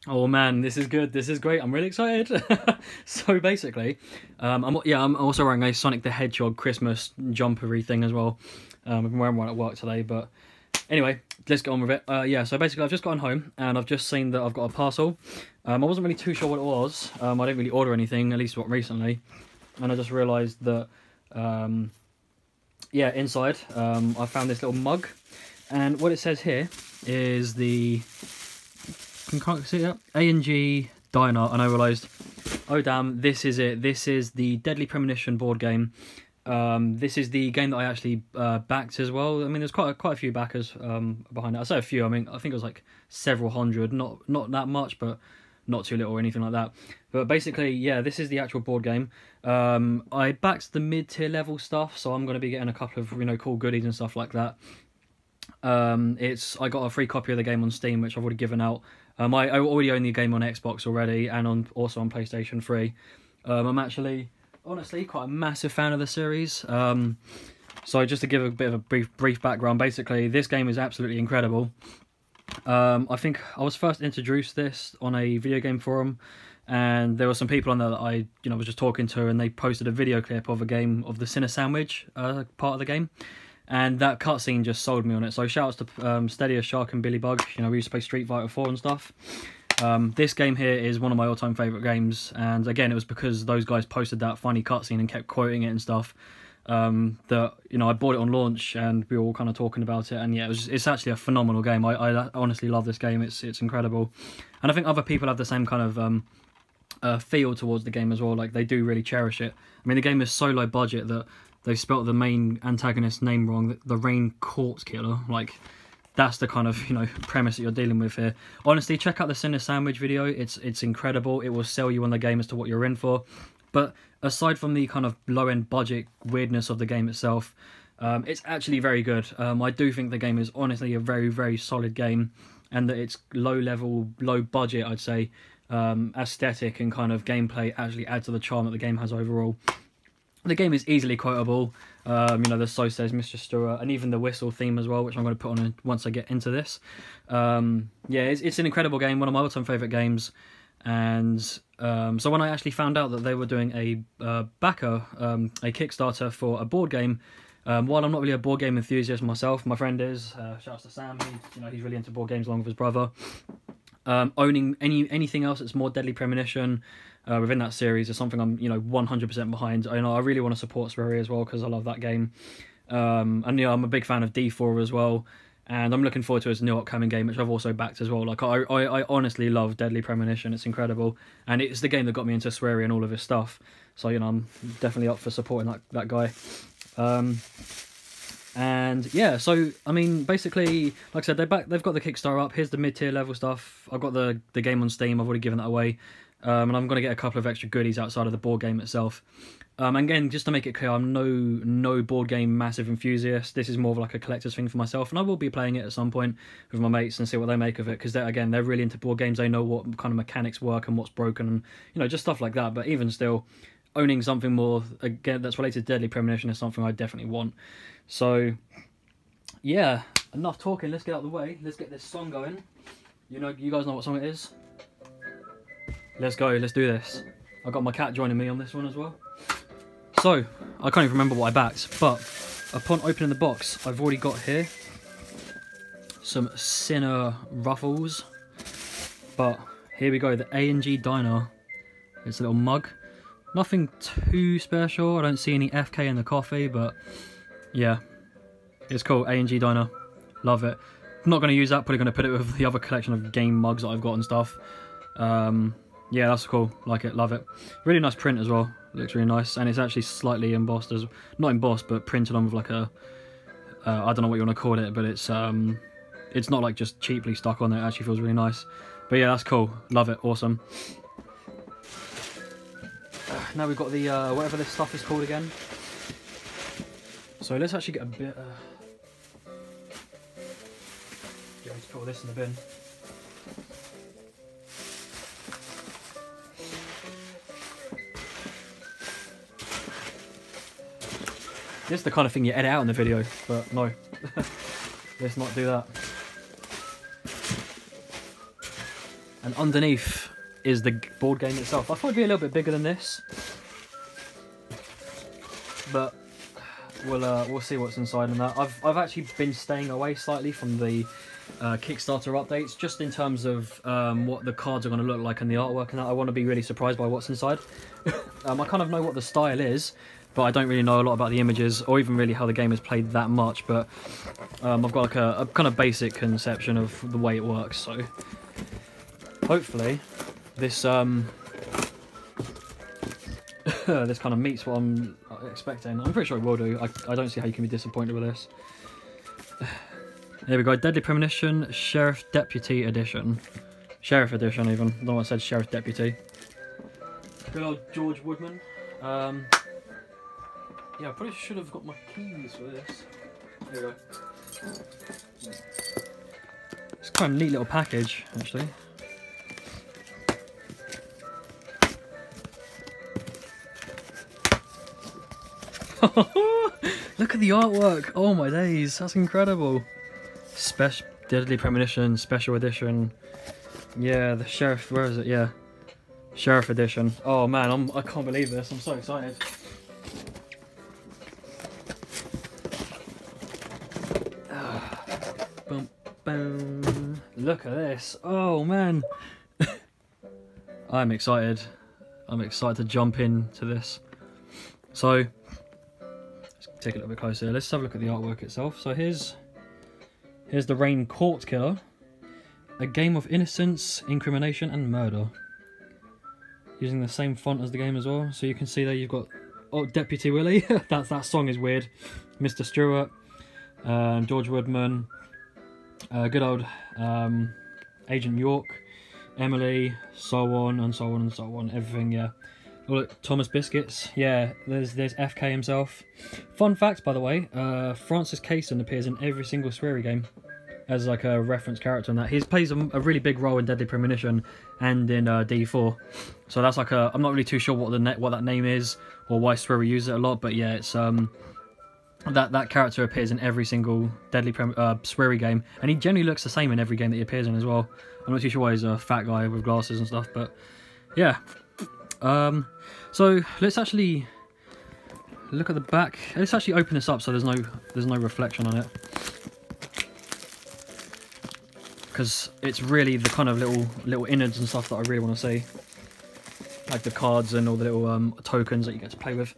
Oh man, this is good. This is great. I'm really excited. So basically, I'm also wearing a Sonic the Hedgehog Christmas jumpery thing as well. I've been wearing one at work today, but anyway, let's get on with it. Yeah, so basically I've just gotten home and I've just seen that I've got a parcel. I wasn't really too sure what it was. I didn't really order anything, at least not recently, and I just realised that yeah, inside I found this little mug, and what it says here is the can't see it. A&G Diner, and I realised, oh damn, this is it. This is the Deadly Premonition board game. This is the game that I actually backed as well. I mean, there's quite a few backers behind it. I say a few. I mean, I think it was like several hundred. Not that much, but not too little or anything like that. But basically, yeah, this is the actual board game. I backed the mid-tier level stuff, so I'm going to be getting a couple of cool goodies and stuff like that. I got a free copy of the game on Steam, which I've already given out. I already own the game on Xbox already, and also on PlayStation 3. I'm actually, honestly, quite a massive fan of the series. So just to give a bit of a brief background, basically, this game is absolutely incredible. I think I was first introduced this on a video game forum, and there were some people on there that I was just talking to, and they posted a video clip of a game of the Sinner Sandwich part of the game. And that cutscene just sold me on it. So shout outs to Steady as Shark and Billy Bug. We used to play Street Fighter 4 and stuff. This game here is one of my all-time favourite games. And again, it was because those guys posted that funny cutscene and kept quoting it and stuff. That I bought it on launch and we were all kind of talking about it. And yeah, it's actually a phenomenal game. I honestly love this game. It's incredible. And I think other people have the same kind of feel towards the game as well. Like, they do really cherish it. I mean, the game is so low budget that they spelt the main antagonist's name wrong, the Rain Corpse Killer. Like, that's the kind of, premise that you're dealing with here. Honestly, check out the Sinner Sandwich video. It's incredible. It will sell you on the game as to what you're in for. But aside from the kind of low-end budget weirdness of the game itself, it's actually very good. I do think the game is honestly a very, very solid game, and that it's low-level, low-budget, I'd say, aesthetic and kind of gameplay actually add to the charm that the game has overall. The game is easily quotable. The So Says Mr. Stewart, and even the whistle theme as well, which I'm going to put on once I get into this. Yeah, it's an incredible game, one of my all-time favourite games. And so when I actually found out that they were doing a Kickstarter for a board game, while I'm not really a board game enthusiast myself, my friend is. Shouts to Sam. He's really into board games along with his brother. Owning anything else that's more Deadly Premonition within that series is something I'm 100% behind. I really want to support Swery as well because I love that game, and I'm a big fan of D4 as well, and I'm looking forward to his new upcoming game, which I've also backed as well. Like, I honestly love Deadly Premonition. It's incredible, and it's the game that got me into Swery and all of his stuff. So I'm definitely up for supporting that guy. And yeah, so I mean, basically, like I said, they've got the Kickstarter up. Here's the mid-tier level stuff. I've got the game on Steam. I've already given that away, and I'm going to get a couple of extra goodies outside of the board game itself. And again, just to make it clear, I'm no board game massive enthusiast. This is more of like a collector's thing for myself, and I will be playing it at some point with my mates and see what they make of it, because they're really into board games. They know what kind of mechanics work and what's broken, and just stuff like that. But even still, owning something more again that's related to Deadly Premonition is something I definitely want. So yeah, enough talking. Let's get out of the way. Let's get this song going. You guys know what song it is. Let's go. Let's do this. I got my cat joining me on this one as well. So I can't even remember what I backed, but upon opening the box, I've already got here some Sinner Ruffles. But here we go. The A&G Diner. It's a little mug. Nothing too special. I don't see any FK in the coffee, but yeah, it's cool. A&G Diner, love it. I'm not going to use that. Probably going to put it with the other collection of game mugs that I've got and stuff. Yeah, that's cool. Like it, love it. Really nice print as well. Looks really nice, and it's actually slightly embossed not embossed, but printed on with like a I don't know what you want to call it, but it's not like just cheaply stuck on there. It actually feels really nice. But yeah, that's cool. Love it. Awesome. Now we've got the whatever this stuff is called again. So let's actually get a bit. Yeah, let's put all this in the bin. This is the kind of thing you edit out in the video, but no, let's not do that. And underneath is the board game itself. I thought it'd be a little bit bigger than this, but we'll see what's inside in that. I've actually been staying away slightly from the Kickstarter updates, just in terms of what the cards are going to look like and the artwork and that. I want to be really surprised by what's inside. I kind of know what the style is, but I don't really know a lot about the images or even really how the game is played that much. But I've got like a kind of basic conception of the way it works. So hopefully this this kind of meets what I'm expecting. I'm pretty sure it will do. I don't see how you can be disappointed with this. Here we go, Deadly Premonition, Sheriff Deputy Edition. Sheriff Edition even, no one said Sheriff Deputy. Good old George Woodman. Yeah, I probably should have got my keys for this. Here we go. It's kind of a neat little package, actually. Look at the artwork! Oh my days, that's incredible. Deadly Premonition Special Edition. Yeah, the Sheriff, where is it? Yeah, Sheriff Edition. Oh man, I can't believe this. I'm so excited. Boom, boom. Look at this. Oh man. I'm excited. I'm excited to jump into this. So, let's take a little bit closer. Let's have a look at the artwork itself. So here's the Rain Court Killer. A game of innocence, incrimination and murder. Using the same font as the game as well. So you can see there you've got Deputy Willie. that song is weird. Mr. Stewart. George Woodman. Good old Agent York. Emily. So on and so on and so on. Everything, yeah. Oh, look, Thomas Biscuits. Yeah, there's FK himself. Fun fact, by the way, Francis Kaysen appears in every single Swery game as like a reference character in that. He plays a really big role in Deadly Premonition and in D4. So that's like I'm not really too sure what that name is or why Swery uses it a lot, but yeah, it's that character appears in every single Swery game, and he generally looks the same in every game that he appears in as well. I'm not too sure why he's a fat guy with glasses and stuff, but yeah. So let's actually look at the back. Let's actually open this up so there's no reflection on it, because it's really the kind of little innards and stuff that I really want to see, like the cards and all the little tokens that you get to play with.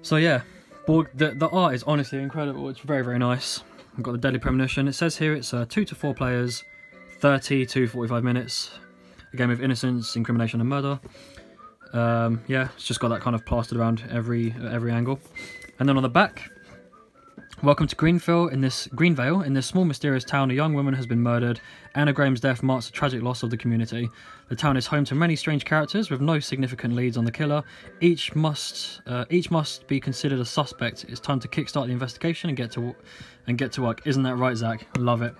So yeah, the art is honestly incredible. It's very, very nice. I've got the Deadly Premonition. It says here it's 2 to 4 players, 30 to 45 minutes. A game of innocence, incrimination and murder. Yeah, it's just got that kind of plastered around every angle. And then on the back, welcome to Greenvale. In this small mysterious town, a young woman has been murdered. Anna Graham's death marks a tragic loss of the community. The town is home to many strange characters with no significant leads on the killer. Each must be considered a suspect. It's time to kickstart the investigation and get to work. Isn't that right, Zach? Love it.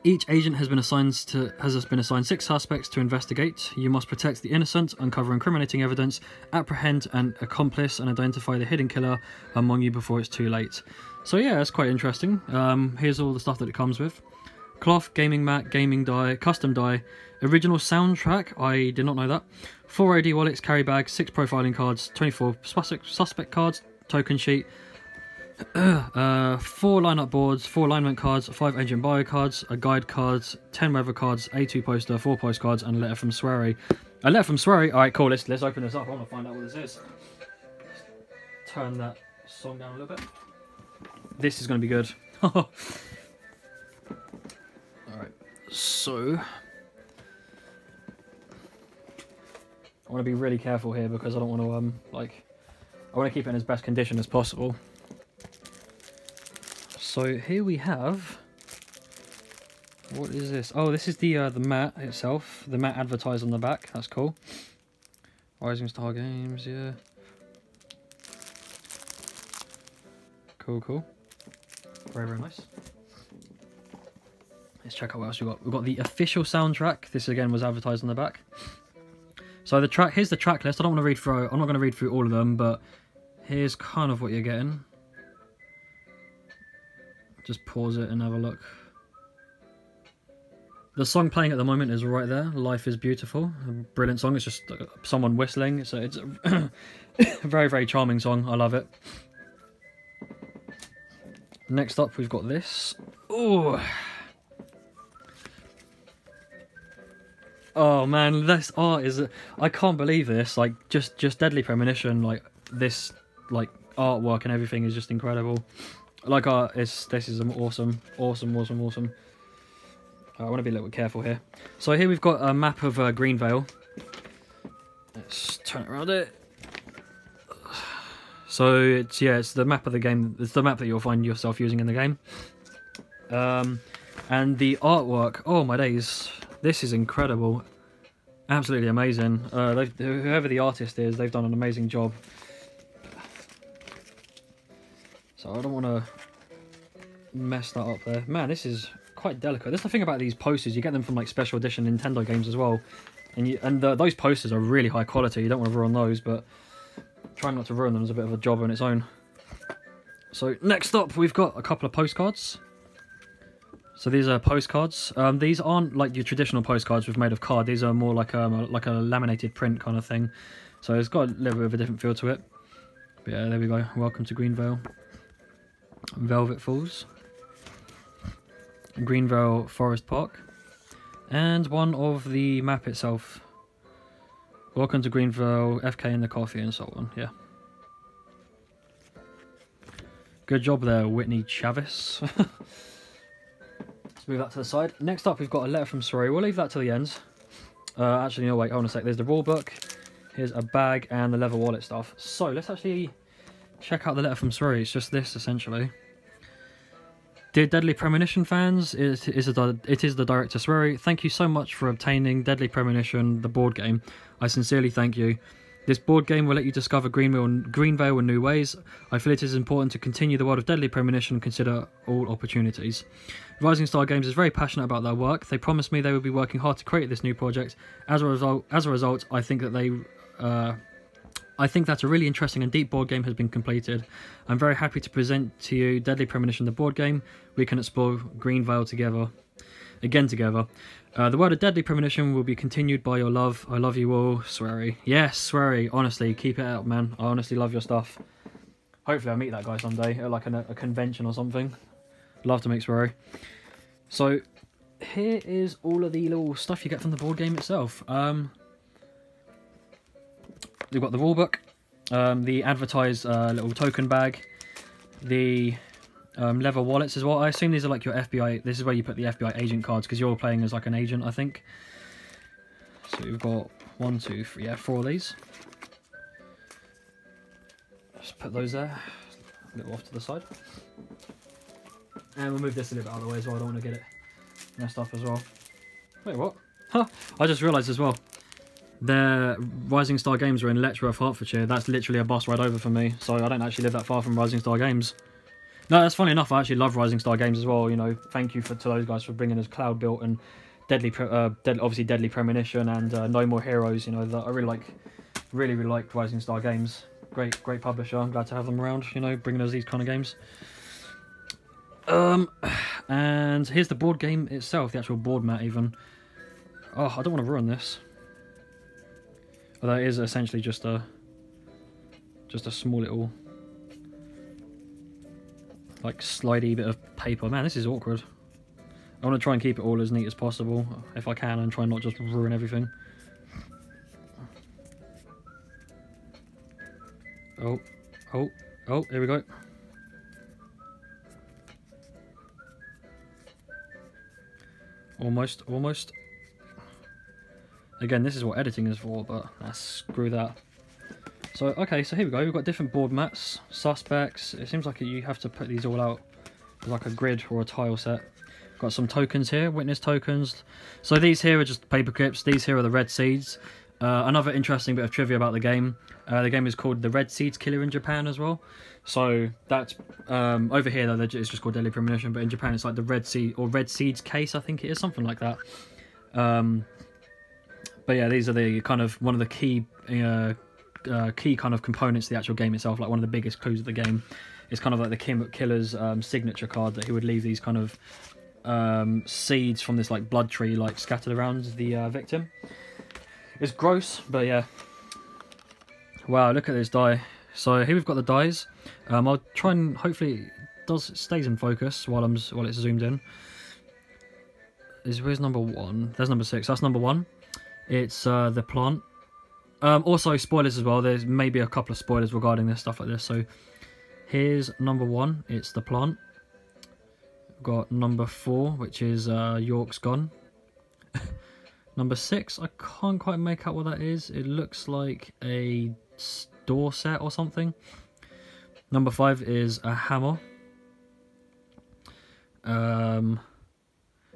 Each agent has been assigned 6 suspects to investigate. You must protect the innocent, uncover incriminating evidence, apprehend an accomplice, and identify the hidden killer among you before it's too late. So yeah, that's quite interesting. Here's all the stuff that it comes with: cloth, gaming mat, gaming die, custom die, original soundtrack. I did not know that. 4 ID wallets, carry bag, 6 profiling cards, 24 suspect cards, token sheet. 4 lineup boards, 4 alignment cards, 5 agent bio cards, a guide card, 10 weather cards, A2 poster, 4 postcards, and a letter from Swery. A letter from Swery. All right, cool. Let's open this up. I want to find out what this is. Turn that song down a little bit. This is going to be good. All right. So I want to be really careful here because I don't want to I want to keep it in as best condition as possible. So here we have, what is this? Oh, this is the mat itself. The mat advertised on the back. That's cool. Rising Star Games, yeah. Cool, cool. Very, very nice. Let's check out what else we got. We've got the official soundtrack. This again was advertised on the back. So here's the track list. I don't want to read through. I'm not going to read through all of them, but here's kind of what you're getting. Just pause it and have a look. The song playing at the moment is right there. Life is Beautiful. A brilliant song. It's just someone whistling. So it's a very, very charming song. I love it. Next up, we've got this. Oh, oh man, this art is. I can't believe this. Like just Deadly Premonition. Like this, like artwork and everything is just incredible. Like this is awesome. I want to be a little bit careful here. So here we've got a map of Greenvale. Let's turn it around it. So it's the map of the game. It's the map that you'll find yourself using in the game. And the artwork. Oh my days, this is incredible. Absolutely amazing. Whoever the artist is, they've done an amazing job. So I don't want to mess that up there. Man, this is quite delicate. That's the thing about these posters. You get them from like special edition Nintendo games as well, and those posters are really high quality. You don't want to ruin those, but trying not to ruin them is a bit of a job on its own. So next up, we've got a couple of postcards. So these are postcards. These aren't like your traditional postcards we've made of card. These are more like a laminated print kind of thing. So it's got a little bit of a different feel to it. But yeah, there we go. Welcome to Greenvale. Velvet Falls. Greenvale Forest Park, and one of the map itself. Welcome to Greenvale, FK and the coffee, and so on. Yeah, good job there, Whitney Chavis. Let's move that to the side. Next up, we've got a letter from Swery. We'll leave that to the end. Actually, no, wait, hold on a sec. There's the rule book. Here's a bag and the leather wallet stuff. So let's actually check out the letter from Swery. It's just this essentially. Dear Deadly Premonition fans, it is the director Swery. Thank you so much for obtaining Deadly Premonition, the board game. I sincerely thank you. This board game will let you discover Greenvale in new ways. I feel it is important to continue the world of Deadly Premonition and consider all opportunities. Rising Star Games is very passionate about their work. They promised me they would be working hard to create this new project. As a result, I think that a really interesting and deep board game has been completed. I'm very happy to present to you Deadly Premonition, the board game. We can explore Greenvale together. The world of Deadly Premonition will be continued by your love. I love you all, Swery. Yes, Swery, honestly, keep it up, man. I honestly love your stuff. Hopefully I'll meet that guy someday at like a convention or something. Love to meet Swery. So, here is all of the little stuff you get from the board game itself. We've got the rulebook, the advertised little token bag, the leather wallets as well. I assume these are like your FBI. This is where you put the FBI agent cards because you're playing as like an agent, I think. So we've got 1, 2, 3, yeah, 4 of these. Just put those there, a little off to the side. And we'll move this a little bit out of the way as well. I don't want to get it messed up as well. Wait, what? Huh, I just realised as well. Their Rising Star Games are in Letchworth, Hertfordshire. That's literally a bus ride over for me, so I don't actually live that far from Rising Star Games. No, that's funny enough. I actually love Rising Star Games as well. You know, thank you to those guys for bringing us Cloud Built and obviously Deadly Premonition and No More Heroes. You know, that I really like Rising Star Games. Great publisher. I'm glad to have them around. You know, bringing us these kind of games. And here's the board game itself, the actual board mat even. Oh, I don't want to ruin this. Well, that is essentially just a small little like slidey bit of paper. Man, this is awkward. I want to try and keep it all as neat as possible if I can, and try and not just ruin everything. Oh, here we go. Almost. Again, this is what editing is for, but screw that. So, okay, so here we go. We've got different board mats, suspects. It seems like you have to put these all out as like a grid or a tile set. Got some tokens here, witness tokens. So these here are just paper clips. These here are the red seeds. Another interesting bit of trivia about the game is called the Red Seeds Killer in Japan as well. So that's over here though, it's just called Deadly Premonition, but in Japan it's like the Red Seed or Red Seeds Case, I think it is, something like that. But yeah, these are the kind of one of the key kind of components to the actual game itself. Like one of the biggest clues of the game is kind of like the killer's signature card that he would leave these kind of seeds from this like blood tree like scattered around the victim. It's gross, but yeah. Wow, look at this die. So here we've got the dies. I'll try and hopefully it stays in focus while it's zoomed in. Where's number 1? There's number 6. That's number 1. It's the plant. Also spoilers as well. There's maybe a couple of spoilers regarding this stuff like this. So here's number 1. It's the plant. We've got number 4, which is York's gone. Number 6, I can't quite make out what that is. It looks like a store set or something. Number 5 is a hammer.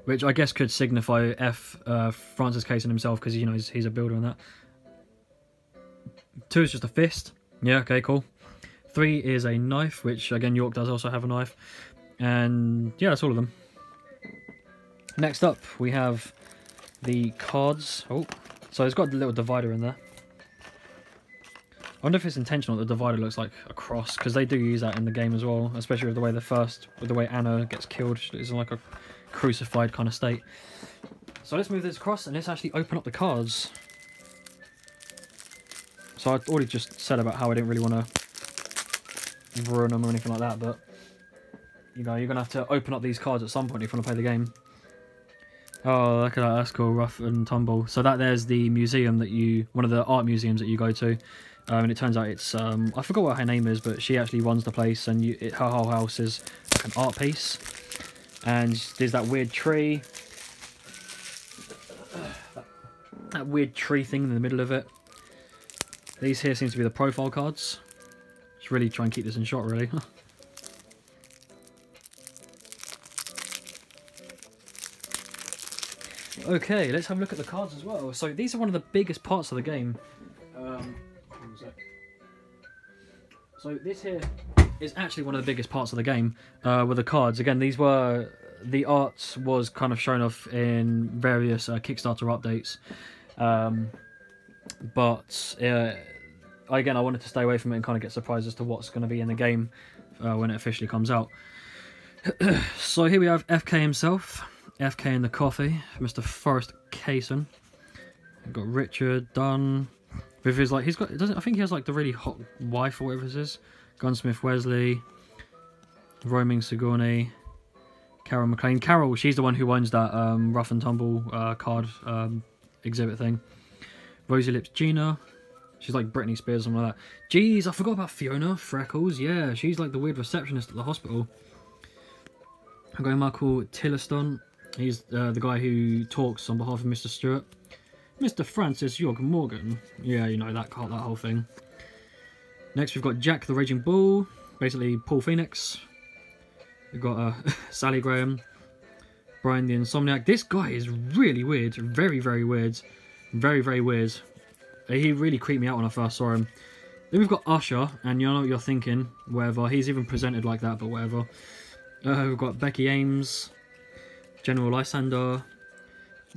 Which I guess could signify Francis Casey himself, because you know he's a builder and that. 2 is just a fist. Yeah, okay, cool. 3 is a knife, which again York does also have a knife. And yeah, that's all of them. Next up we have the cards. Oh, so it's got a little divider in there. I wonder if it's intentional that the divider looks like a cross, because they do use that in the game as well, especially with the way Anna gets killed. It's like a crucified kind of state. So let's move this across and let's actually open up the cards. So I already just said about how I didn't really want to ruin them or anything like that, but you know, you're gonna have to open up these cards at some point if you want to play the game. Oh, look at that, that's cool, rough and tumble. So there's the museum one of the art museums that you go to. And it turns out it's, I forgot what her name is, but she actually runs the place, and her whole house is like an art piece. And there's that weird tree. That weird tree thing in the middle of it. These here seem to be the profile cards. Just really try and keep this in shot, really. Okay, let's have a look at the cards as well. So these are one of the biggest parts of the game. So this here is actually one of the biggest parts of the game with the cards. Again, the art was kind of shown off in various Kickstarter updates. But again, I wanted to stay away from it and kind of get surprised as to what's going to be in the game when it officially comes out. So here we have FK himself. FK in the coffee, Mr. Forrest Kaysen. We've got Richard Dunn. With his like, I think he has like the really hot wife or whatever this is. Gunsmith Wesley, Roaming Sigourney, Carol McLean. Carol, she's the one who owns that rough and tumble card exhibit thing. Rosy Lips Gina, she's like Britney Spears or something like that. Jeez, I forgot about Fiona Freckles. Yeah, she's like the weird receptionist at the hospital. I'm going Michael Tillerston. He's the guy who talks on behalf of Mr. Stewart. Mr. Francis York Morgan. Yeah, you know, that whole thing. Next, we've got Jack the Raging Bull. Basically, Paul Phoenix. We've got Sally Graham. Brian the Insomniac. This guy is really weird. Very, very weird. Very, very weird. He really creeped me out when I first saw him. Then we've got Usher. And you know what you're thinking. Whatever. He's even presented like that, but whatever. We've got Becky Ames. General Lysander.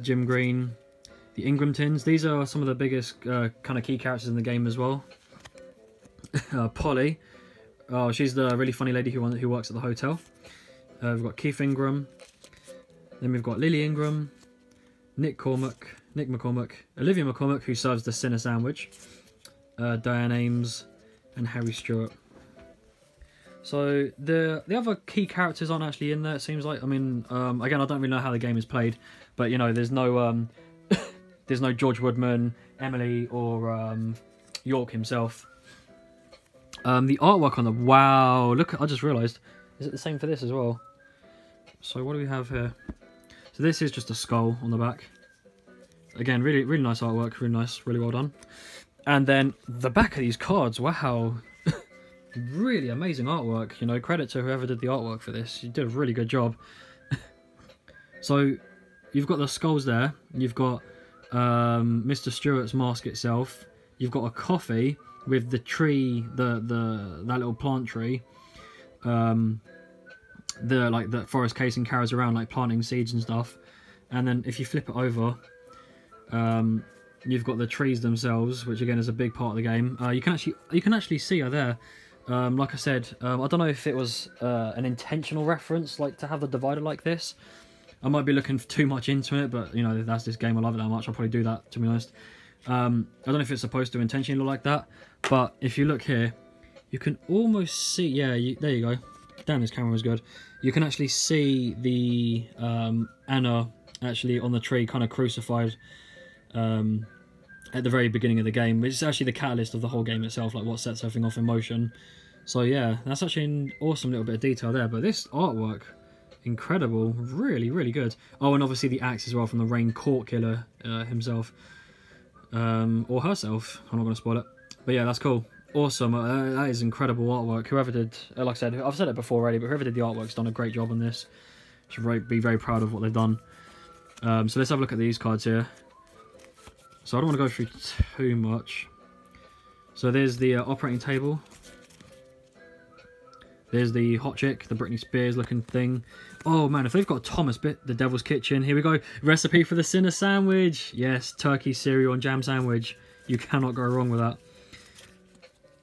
Jim Green. The Ingramtons. These are some of the biggest kind of key characters in the game as well. Polly. Oh, she's the really funny lady who works at the hotel. We've got Keith Ingram. Then we've got Lily Ingram. Nick McCormack. Olivia McCormack, who serves the Sinner Sandwich. Diane Ames. And Harry Stewart. So the other key characters aren't actually in there, it seems like. I mean, again, I don't really know how the game is played. But, you know, there's no... There's no George Woodman, Emily, or York himself. The artwork on the... Wow, look, I just realised. Is it the same for this as well? So what do we have here? So this is just a skull on the back. Again, really, really nice artwork. Really nice, really well done. And then the back of these cards, wow. Really amazing artwork. You know, credit to whoever did the artwork for this. You did a really good job. So you've got the skulls there. You've got... Mr. Stewart's mask itself. You've got a coffee with the tree, that little plant tree. That Forrest Casey carries around, like planting seeds and stuff. And then if you flip it over, you've got the trees themselves, which again is a big part of the game. You can actually see her there. Like I said, I don't know if it was an intentional reference, like to have the divider like this. I might be looking too much into it, but you know, that's this game. I love it that much. I'll probably do that, to be honest. I don't know if it's supposed to intentionally look like that, but if you look here, you can almost see. Yeah, there you go. Damn, this camera was good. You can actually see the Anna actually on the tree, kind of crucified at the very beginning of the game, which is actually the catalyst of the whole game itself, like what sets everything off in motion. So yeah, that's actually an awesome little bit of detail there. But this artwork, incredible, really, really good. Oh, and obviously the axe as well from the Rain Court Killer himself. Or herself. I'm not going to spoil it. But yeah, that's cool. Awesome. That is incredible artwork. Whoever did, like I said, I've said it before already, but whoever did the artwork's done a great job on this. Should be very proud of what they've done. So let's have a look at these cards here. So I don't want to go through too much. So there's the operating table. There's the hot chick, the Britney Spears looking thing. Oh man, if they've got Thomas Bit, the Devil's Kitchen, here we go. Recipe for the Sinner Sandwich. Yes, turkey, cereal and jam sandwich. You cannot go wrong with that.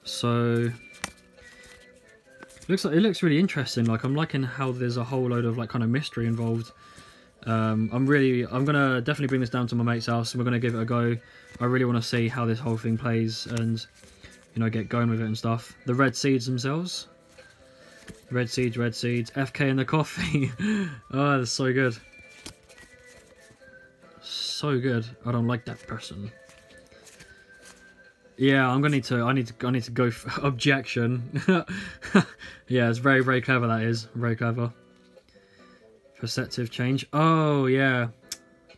So it looks really interesting. Like, I'm liking how there's a whole load of like kind of mystery involved. I'm gonna definitely bring this down to my mate's house and we're gonna give it a go. I really want to see how this whole thing plays and, you know, get going with it and stuff. The red seeds themselves. Red seeds, FK in the coffee. Oh, that's so good. So good. I don't like that person. Yeah, I need to go for objection. Yeah, it's very, very clever, that is. Very clever. Perceptive change. Oh, yeah.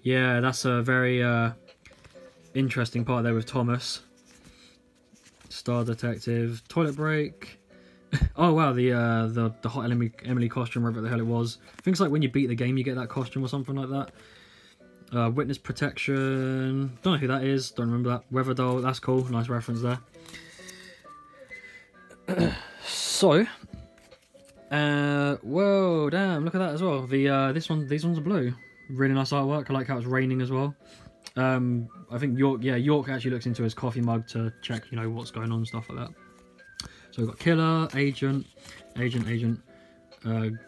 Yeah, that's a very interesting part there with Thomas. Star Detective. Toilet break. Oh wow, the hot Emily costume, whatever the hell it was. I think it's like when you beat the game, you get that costume or something like that. Witness protection. Don't know who that is. Don't remember that. Weather doll. That's cool. Nice reference there. So, whoa, damn! Look at that as well. These ones are blue. Really nice artwork. I like how it's raining as well. I think York. Yeah, York actually looks into his coffee mug to check, you know, what's going on and stuff like that. So we've got killer, agent,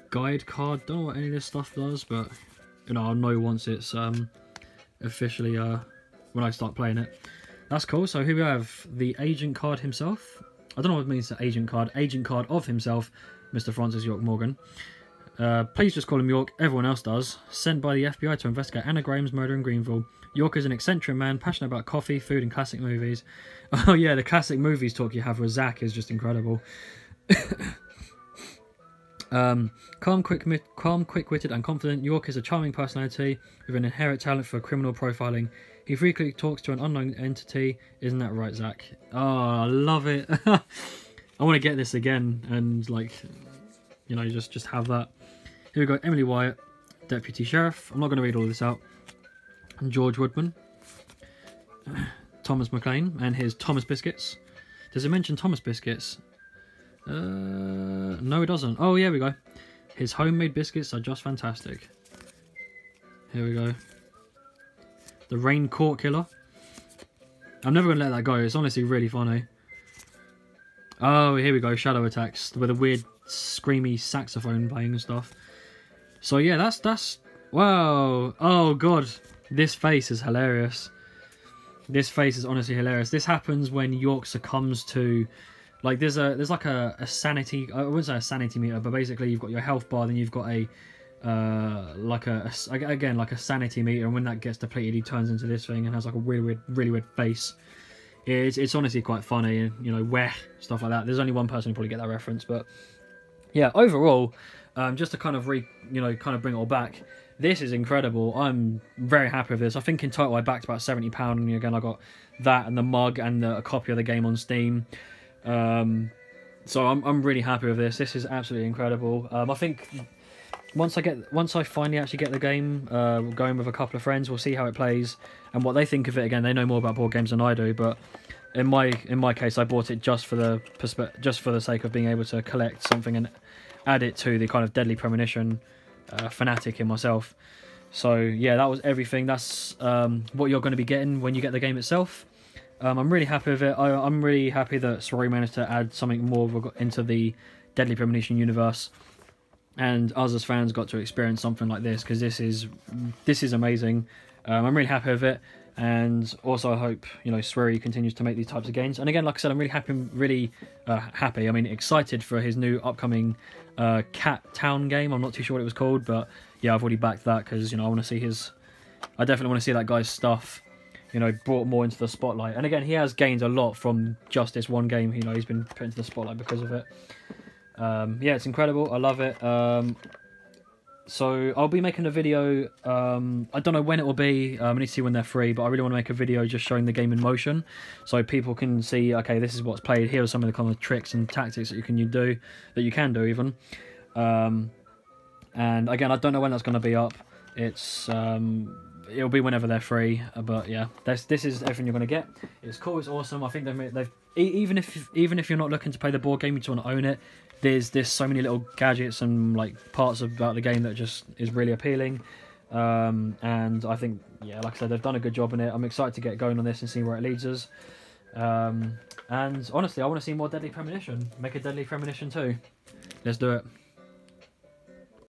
guide card. Don't know what any of this stuff does, but you know, I'll know once it's officially when I start playing it. That's cool. So here we have the agent card himself. I don't know what it means, the agent card of himself, Mr. Francis York Morgan. Please just call him York, everyone else does. Sent by the FBI to investigate Anna Graham's murder in Greenville. York is an eccentric man, passionate about coffee, food and classic movies. Oh yeah, the classic movies talk you have with Zach is just incredible. Calm, quick-witted and confident, York is a charming personality with an inherent talent for criminal profiling. He frequently talks to an unknown entity. Isn't that right, Zach? Oh, I love it. I want to get this again and, like, you know, just have that. Here we go. Emily Wyatt, Deputy Sheriff. I'm not going to read all of this out. George Woodman. Thomas McLean and his Thomas Biscuits. Does it mention Thomas Biscuits? No, it doesn't. Oh, here we go. His homemade biscuits are just fantastic. Here we go. The Rain Court Killer. I'm never going to let that go. It's honestly really funny. Oh, here we go. Shadow Attacks with a weird screamy saxophone playing and stuff. So yeah, that's wow. Oh god, this face is hilarious. This face is honestly hilarious. This happens when York succumbs to, like, there's like a sanity, I wouldn't say a sanity meter, but basically you've got your health bar, then you've got a like a sanity meter, and when that gets depleted, he turns into this thing and has like a really weird face. It's honestly quite funny, and you know, where stuff like that. There's only one person who probably get that reference, but yeah, overall, just to kind of bring it all back, this is incredible. I'm very happy with this. I think in total I backed about £70, and again I got that and the mug and a copy of the game on Steam. So I'm really happy with this. This is absolutely incredible. I think once I finally actually get the game going with a couple of friends, we'll see how it plays and what they think of it. Again, they know more about board games than I do, but in my case, I bought it just for the sake of being able to collect something and add it to the kind of Deadly Premonition fanatic in myself. So yeah, that was everything. That's what you're going to be getting when you get the game itself. I'm really happy with it. I'm really happy that swery managed to add something more into the Deadly Premonition universe. and us as fans got to experience something like this, because this is amazing. I'm really happy with it, and also I hope, you know, Swery continues to make these types of games. And again, like I said, I'm really happy. I mean, excited for his new upcoming Cat Town game. I'm not too sure what it was called, but yeah, I've already backed that because, you know, I definitely want to see that guy's stuff, you know, brought more into the spotlight. And again, he has gained a lot from just this one game. You know, he's been put into the spotlight because of it. Yeah, it's incredible. I love it. So I'll be making a video. I don't know when it will be. I need to see when they're free, but I really want to make a video just showing the game in motion, so people can see, okay, this is what's played. Here are some of the kind of tricks and tactics that you can do even. And again, I don't know when that's going to be up. It'll be whenever they're free. But yeah, this is everything you're going to get. It's cool. It's awesome. I think they've even if you're not looking to play the board game, you just want to own it. There's so many little gadgets and like parts about the game that just is really appealing. And I think, yeah, like I said, they've done a good job in it. I'm excited to get going on this and see where it leads us. And honestly, I want to see more Deadly Premonition. Make a Deadly Premonition 2. Let's do it.